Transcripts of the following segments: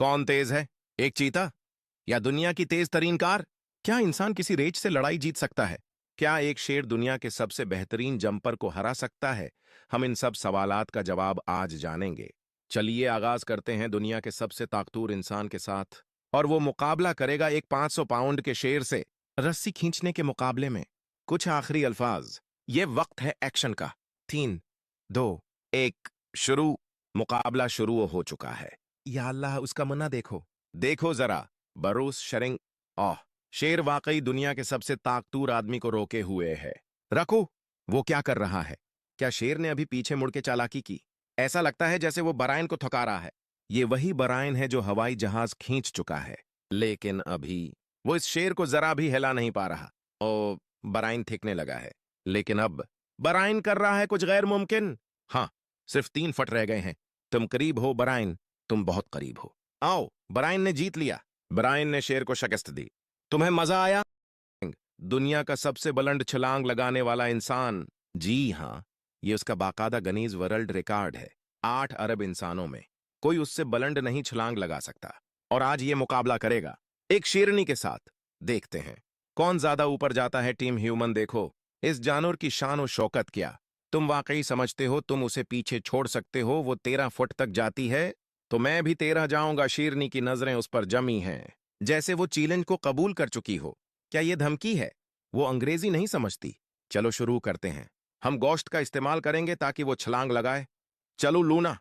कौन तेज है, एक चीता या दुनिया की तेज तरीन कार? क्या इंसान किसी रेस से लड़ाई जीत सकता है? क्या एक शेर दुनिया के सबसे बेहतरीन जंपर को हरा सकता है? हम इन सब सवालात का जवाब आज जानेंगे। चलिए आगाज करते हैं दुनिया के सबसे ताकतवर इंसान के साथ। और वो मुकाबला करेगा एक 500 पाउंड के शेर से रस्सी खींचने के मुकाबले में। कुछ आखिरी अल्फाज। ये वक्त है एक्शन का। 3, 2, 1, शुरू। मुकाबला शुरू हो चुका है। या अल्लाह, उसका मुन्ना देखो। देखो जरा। बरूस शरिंग। ओह, शेर वाकई दुनिया के सबसे ताकतवर आदमी को रोके हुए है। रखो। वो क्या कर रहा है? क्या शेर ने अभी पीछे मुड़ के चालाकी की? ऐसा लगता है जैसे वो बराइन को थका रहा है। ये वही बराइन है जो हवाई जहाज खींच चुका है, लेकिन अभी वो इस शेर को जरा भी हिला नहीं पा रहा। ओ, बराइन थिकने लगा है, लेकिन अब बराइन कर रहा है कुछ गैर मुमकिन। हाँ, सिर्फ 3 फुट रह गए हैं। तुम करीब हो बराइन, तुम बहुत करीब हो। आओ, बराइन ने जीत लिया। बराइन ने शेर को शिकस्त दी। तुम्हें मजा आया? दुनिया का सबसे बुलंद छलांग लगाने वाला इंसान। जी हां, ये उसका बाकायदा गिनीज वर्ल्ड रिकॉर्ड है। 8 अरब इंसानों में कोई उससे बुलंद नहीं छलांग लगा सकता। और आज ये मुकाबला करेगा एक शेरनी के साथ। देखते हैं कौन ज्यादा ऊपर जाता है। टीम ह्यूमन, देखो इस जानवर की शान और शौकत। क्या तुम वाकई समझते हो तुम उसे पीछे छोड़ सकते हो? वो 13 फुट तक जाती है तो मैं भी 13 जाऊंगा। शेरनी की नजरें उस पर जमी हैं, जैसे वो चैलेंज को कबूल कर चुकी हो। क्या ये धमकी है? वो अंग्रेजी नहीं समझती। चलो शुरू करते हैं। हम गोश्त का इस्तेमाल करेंगे ताकि वो छलांग लगाए। चलो लूना,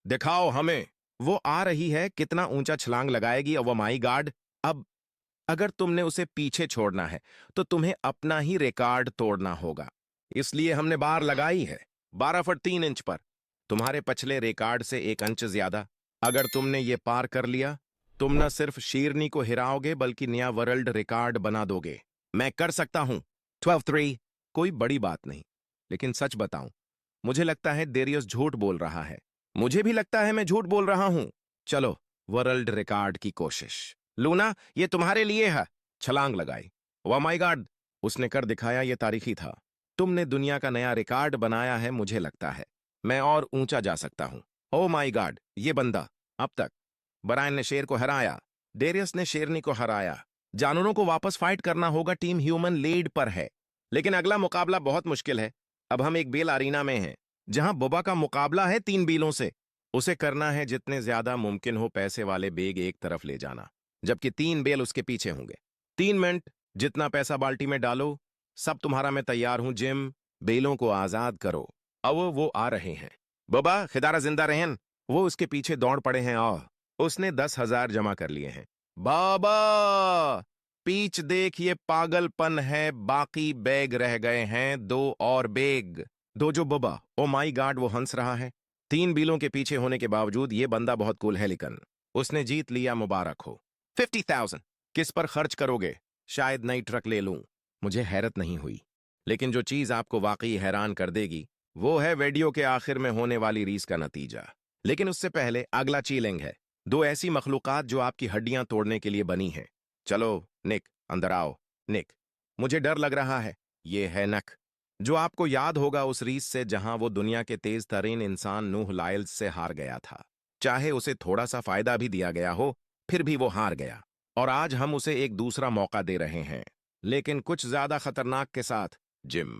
दिखाओ हमें। वो आ रही है, कितना ऊंचा छलांग लगाएगी। और वो माई गॉड। अब अगर तुमने उसे पीछे छोड़ना है तो तुम्हें अपना ही रिकॉर्ड तोड़ना होगा। इसलिए हमने बार लगाई है 12 फुट 3 इंच पर। तुम्हारे पिछले रिकॉर्ड से 1 इंच ज्यादा। अगर तुमने ये पार कर लिया, तुम न सिर्फ शेरनी को हिराओगे बल्कि नया वर्ल्ड रिकॉर्ड बना दोगे। मैं कर सकता हूं। 12-3। कोई बड़ी बात नहीं, लेकिन सच बताऊं, मुझे लगता है डेरियस झूठ बोल रहा है। मुझे भी लगता है मैं झूठ बोल रहा हूं। चलो, वर्ल्ड रिकॉर्ड की कोशिश। लूना, ये तुम्हारे लिए है। छलांग लगाई। वाह माय गॉड, उसने कर दिखाया। ये तारीखी था। तुमने दुनिया का नया रिकॉर्ड बनाया है। मुझे लगता है मैं और ऊंचा जा सकता हूं। ओ माय गॉड, ये बंदा। अब तक बराइन ने शेर को हराया, डेरियस ने शेरनी को हराया। जानवरों को वापस फाइट करना होगा। टीम ह्यूमन लीड पर है, लेकिन अगला मुकाबला बहुत मुश्किल है। अब हम एक बेल अरीना में हैं, जहां बुबा का मुकाबला है 3 बीलों से। उसे करना है जितने ज्यादा मुमकिन हो पैसे वाले बेग एक तरफ ले जाना, जबकि 3 बेल उसके पीछे होंगे। 3 मिनट, जितना पैसा बाल्टी में डालो। सब तुम्हारा, मैं तैयार हूं। जिम, बेलों को आजाद करो। अब वो आ रहे हैं। बुबा, खिदारा जिंदा रहन। वो उसके पीछे दौड़ पड़े हैं। उसने 10,000 जमा कर लिए हैं। बाबा, पीछ देख, ये पागलपन है। बाकी बैग रह गए हैं, 2 और बैग। दो जो बुबा। ओ माई गॉड, वो हंस रहा है। 3 बिलों के पीछे होने के बावजूद ये बंदा बहुत कूल है, लेकिन उसने जीत लिया। मुबारक हो। 50,000 किस पर खर्च करोगे? शायद नई ट्रक ले लूं। मुझे हैरत नहीं हुई, लेकिन जो चीज आपको वाकई हैरान कर देगी वो है वीडियो के आखिर में होने वाली रीस का नतीजा। लेकिन उससे पहले अगला चैलेंज है। 2 ऐसी मखलूकात जो आपकी हड्डियां तोड़ने के लिए बनी हैं। चलो निक, अंदर आओ। निक, मुझे डर लग रहा है। ये है नक, जो आपको याद होगा उस रीस से जहां वो दुनिया के तेज तरीन इंसान नूह लाइल्स से हार गया था। चाहे उसे थोड़ा सा फायदा भी दिया गया हो, फिर भी वो हार गया। और आज हम उसे एक दूसरा मौका दे रहे हैं, लेकिन कुछ ज्यादा खतरनाक के साथ। जिम,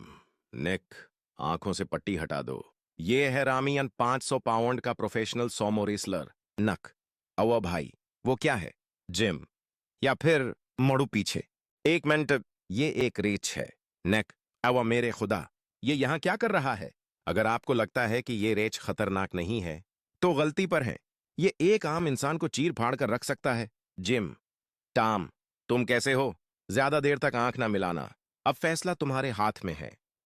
निक, आंखों से पट्टी हटा दो। ये है रामियन, 500 पाउंड का प्रोफेशनल सोमो रेसलर। नक, अवा भाई, वो क्या है? जिम, या फिर मोड़ू पीछे। 1 मिनट, ये एक रीच है। नेक, अवा मेरे खुदा, ये यहां क्या कर रहा है? अगर आपको लगता है कि ये रेच खतरनाक नहीं है तो गलती पर है। ये एक आम इंसान को चीर फाड़ कर रख सकता है। जिम, टाम, तुम कैसे हो? ज्यादा देर तक आंख ना मिलाना। अब फैसला तुम्हारे हाथ में है।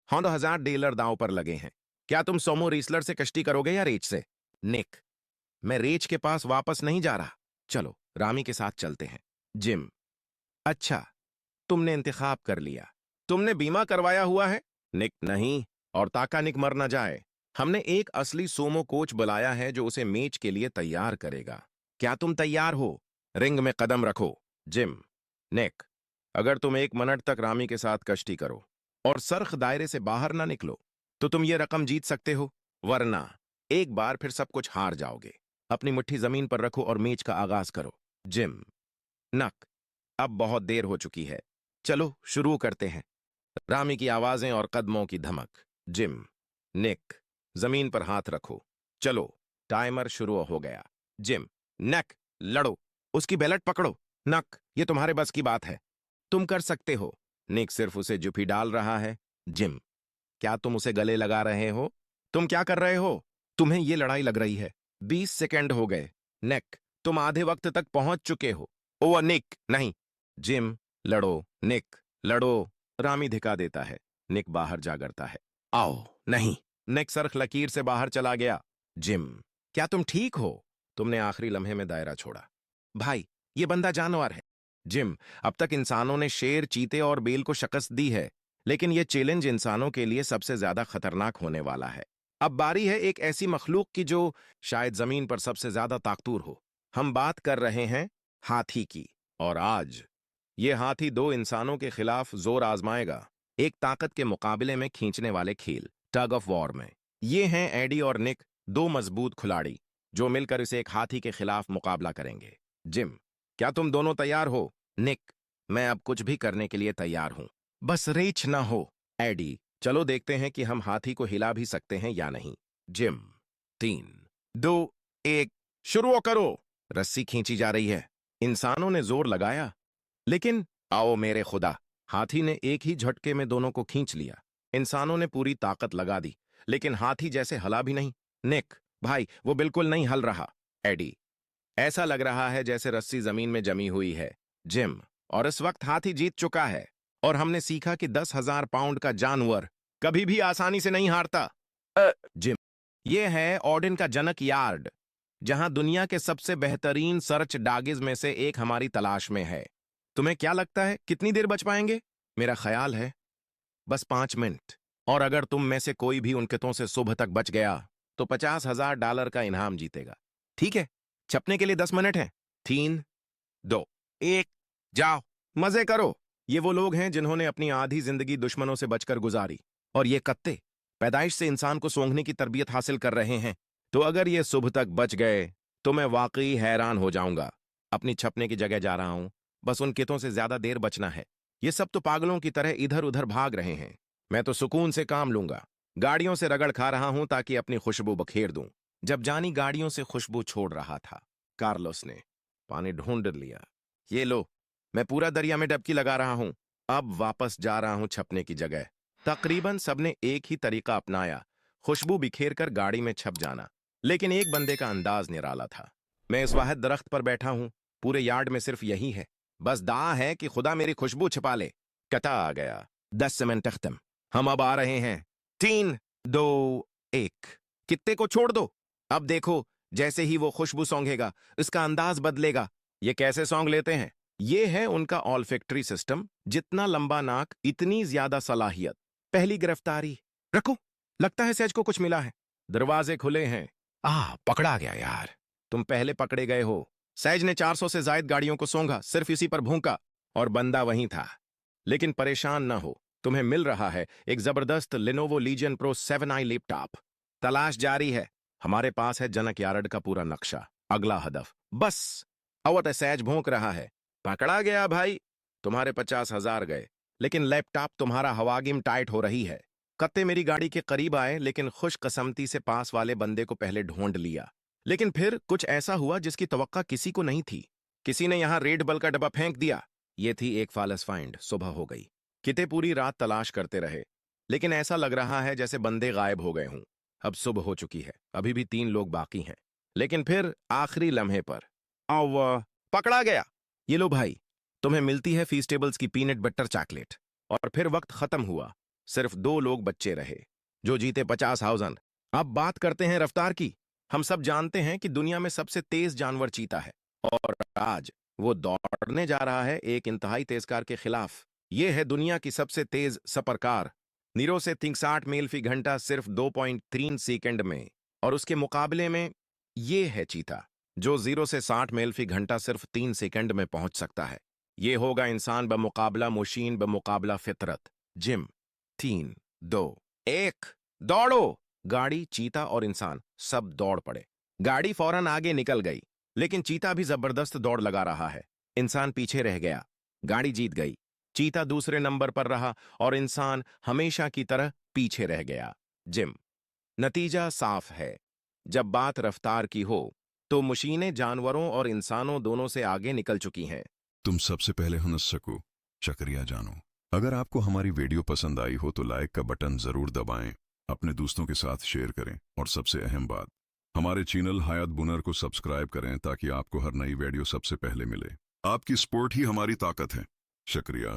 $100,000 दांव पर लगे हैं। क्या तुम सोमो रेसलर से कश्ती करोगे या रेच से? निक, मैं रेच के पास वापस नहीं जा रहा। चलो रामी के साथ चलते हैं। जिम, अच्छा, तुमने इंतखाब कर लिया। तुमने बीमा करवाया हुआ है? निक, नहीं। और ताका निक मर ना जाए, हमने एक असली सोमो कोच बुलाया है जो उसे मैच के लिए तैयार करेगा। क्या तुम तैयार हो? रिंग में कदम रखो। जिम, निक, अगर तुम 1 मिनट तक रामी के साथ कश्ती करो और सर्ख दायरे से बाहर ना निकलो तो तुम ये रकम जीत सकते हो, वरना एक बार फिर सब कुछ हार जाओगे। अपनी मुट्ठी जमीन पर रखो और मैच का आगाज करो। जिम। नक। अब बहुत देर हो चुकी है, चलो शुरू करते हैं। रामी की आवाजें और कदमों की धमक। जिम। निक। जमीन पर हाथ रखो। चलो, टाइमर शुरू हो गया। जिम। नक। लड़ो, उसकी बेलट पकड़ो। नक, ये तुम्हारे बस की बात है, तुम कर सकते हो। निक सिर्फ उसे जुफी डाल रहा है। जिम। क्या तुम उसे गले लगा रहे हो? तुम क्या कर रहे हो? तुम्हें ये लड़ाई लग रही है। 20 सेकंड हो गए। नेक, तुम आधे वक्त तक पहुंच चुके हो। ओह निक, नहीं। जिम। लड़ो। निक। लड़ो। रामी धिका देता है। निक बाहर जा गिरता है। आओ। नहीं। निक सरख लकीर से बाहर चला गया। जिम। क्या तुम ठीक हो? तुमने आखिरी लम्हे में दायरा छोड़ा। भाई, ये बंदा जानवर है। जिम। अब तक इंसानों ने शेर, चीते और बेल को शिकस्त दी है, लेकिन यह चैलेंज इंसानों के लिए सबसे ज्यादा खतरनाक होने वाला है। अब बारी है एक ऐसी मखलूक की जो शायद जमीन पर सबसे ज्यादा ताकतूर हो। हम बात कर रहे हैं हाथी की। और आज ये हाथी दो इंसानों के खिलाफ जोर आजमाएगा, एक ताकत के मुकाबले में खींचने वाले खेल, टग ऑफ वॉर में। ये हैं एडी और निक, दो मजबूत खिलाड़ी जो मिलकर इसे एक हाथी के खिलाफ मुकाबला करेंगे। जिम। क्या तुम दोनों तैयार हो? निक। मैं अब कुछ भी करने के लिए तैयार हूं, बस रेच ना हो। एडी। चलो देखते हैं कि हम हाथी को हिला भी सकते हैं या नहीं। जिम। 3, 2, 1, शुरू करो। रस्सी खींची जा रही है। इंसानों ने जोर लगाया, लेकिन आओ मेरे खुदा, हाथी ने एक ही झटके में दोनों को खींच लिया। इंसानों ने पूरी ताकत लगा दी, लेकिन हाथी जैसे हला भी नहीं। निक, भाई वो बिल्कुल नहीं हल रहा। एडी। ऐसा लग रहा है जैसे रस्सी जमीन में जमी हुई है। जिम। और इस वक्त हाथी जीत चुका है, और हमने सीखा कि 10,000 पाउंड का जानवर कभी भी आसानी से नहीं हारता। जिम। यह है ऑडिन का जनक यार्ड, जहां दुनिया के सबसे बेहतरीन सर्च डागिज में से एक हमारी तलाश में है। तुम्हें क्या लगता है कितनी देर बच पाएंगे? मेरा ख्याल है बस 5 मिनट। और अगर तुम में से कोई भी उन कितों से सुबह तक बच गया तो $50,000 का इनाम जीतेगा। ठीक है, छपने के लिए 10 मिनट हैं। 3, 2, 1, जाओ, मजे करो। ये वो लोग हैं जिन्होंने अपनी आधी जिंदगी दुश्मनों से बचकर गुजारी, और ये कत्ते पैदाइश से इंसान को सूंघने की तरबियत हासिल कर रहे हैं। तो अगर ये सुबह तक बच गए तो मैं वाकई हैरान हो जाऊंगा। अपनी छपने की जगह जा रहा हूं, बस उन कितों से ज्यादा देर बचना है। ये सब तो पागलों की तरह इधर उधर भाग रहे हैं, मैं तो सुकून से काम लूंगा। गाड़ियों से रगड़ खा रहा हूं ताकि अपनी खुशबू बखेर दूं। जब जानी गाड़ियों से खुशबू छोड़ रहा था, कार्लोस ने पानी ढूंढ लिया। ये लो, मैं पूरा दरिया में डबकी लगा रहा हूं। अब वापस जा रहा हूं छपने की जगह। तकरीबन सबने एक ही तरीका अपनाया, खुशबू बिखेर कर गाड़ी में छप जाना। लेकिन एक बंदे का अंदाज निराला था। मैं इस वाहिद दरख्त पर बैठा हूं, पूरे यार्ड में सिर्फ यही है, बस दां है कि खुदा मेरी खुशबू छिपा ले। कता आ गया। 10 मिनट खत्म। हम अब आ रहे हैं। 3, 2, 1। कित्ते को छोड़ दो। अब देखो, जैसे ही वो खुशबू सौंघेगा इसका अंदाज बदलेगा। ये कैसे सौंघ लेते हैं? ये है उनका ऑल्फैक्टरी सिस्टम। जितना लंबा नाक, इतनी ज्यादा सलाहियत। पहली गिरफ्तारी। रखो, लगता है सहज को कुछ मिला है। दरवाजे खुले हैं। पकड़ा गया यार। तुम पहले पकड़े गए हो। सहज ने 400 से जायद गाड़ियों को सूंघा, सिर्फ इसी पर भूंका, और बंदा वहीं था। लेकिन परेशान ना हो, तुम्हें मिल रहा है एक जबरदस्त Lenovo lesion pro 7i laptop. तलाश जारी है। हमारे पास है जनक यार्ड का पूरा नक्शा। अगला हदफ बस। अवत सहज भौंक रहा है। पकड़ा गया भाई। तुम्हारे 50,000 गए, लेकिन लैपटॉप तुम्हारा हवागिम टाइट हो रही है। कत्ते मेरी गाड़ी के करीब आए, लेकिन खुशकस्मती से पास वाले बंदे को पहले ढूंढ लिया। लेकिन फिर कुछ ऐसा हुआ जिसकी तवक्का किसी को नहीं थी। किसी ने यहां रेड बल का डब्बा फेंक दिया। यह थी एक फालस फाइंड। सुबह हो गई। किते पूरी रात तलाश करते रहे, लेकिन ऐसा लग रहा है जैसे बंदे गायब हो गए हों। अब सुबह हो चुकी है, अभी भी 3 लोग बाकी हैं। लेकिन फिर आखिरी लम्हे पर पकड़ा गया। ये लो भाई, तुम्हें मिलती है फीस्टेबल्स की पीनट बटर चॉकलेट। और फिर वक्त खत्म हुआ। सिर्फ 2 लोग बच्चे रहे, जो जीते 50,000। अब बात करते हैं रफ्तार की। हम सब जानते हैं कि दुनिया में सबसे तेज जानवर चीता है, और आज वो दौड़ने जा रहा है एक इंतहाई तेज कार के खिलाफ। ये है दुनिया की सबसे तेज सफरकार। नीरो से 60 मील फी घंटा सिर्फ 2.3 सेकंड में। और उसके मुकाबले में ये है चीता, जो 0 से 60 मील फी घंटा सिर्फ 3 सेकंड में पहुंच सकता है। ये होगा इंसान बमुकाबला मशीन बमुकाबला फितरत। जिम। 3, 2, 1, दौड़ो। गाड़ी, चीता और इंसान सब दौड़ पड़े। गाड़ी फौरन आगे निकल गई, लेकिन चीता भी जबरदस्त दौड़ लगा रहा है। इंसान पीछे रह गया। गाड़ी जीत गई। चीता दूसरे नंबर पर रहा और इंसान हमेशा की तरह पीछे रह गया। जिम। नतीजा साफ है। जब बात रफ्तार की हो तो मशीनें जानवरों और इंसानों दोनों से आगे निकल चुकी हैं। तुम सबसे पहले हंस सको, शुक्रिया जानो। अगर आपको हमारी वीडियो पसंद आई हो तो लाइक का बटन जरूर दबाएं, अपने दोस्तों के साथ शेयर करें और सबसे अहम बात, हमारे चैनल हयात बुनर को सब्सक्राइब करें ताकि आपको हर नई वीडियो सबसे पहले मिले। आपकी सपोर्ट ही हमारी ताकत है। शुक्रिया।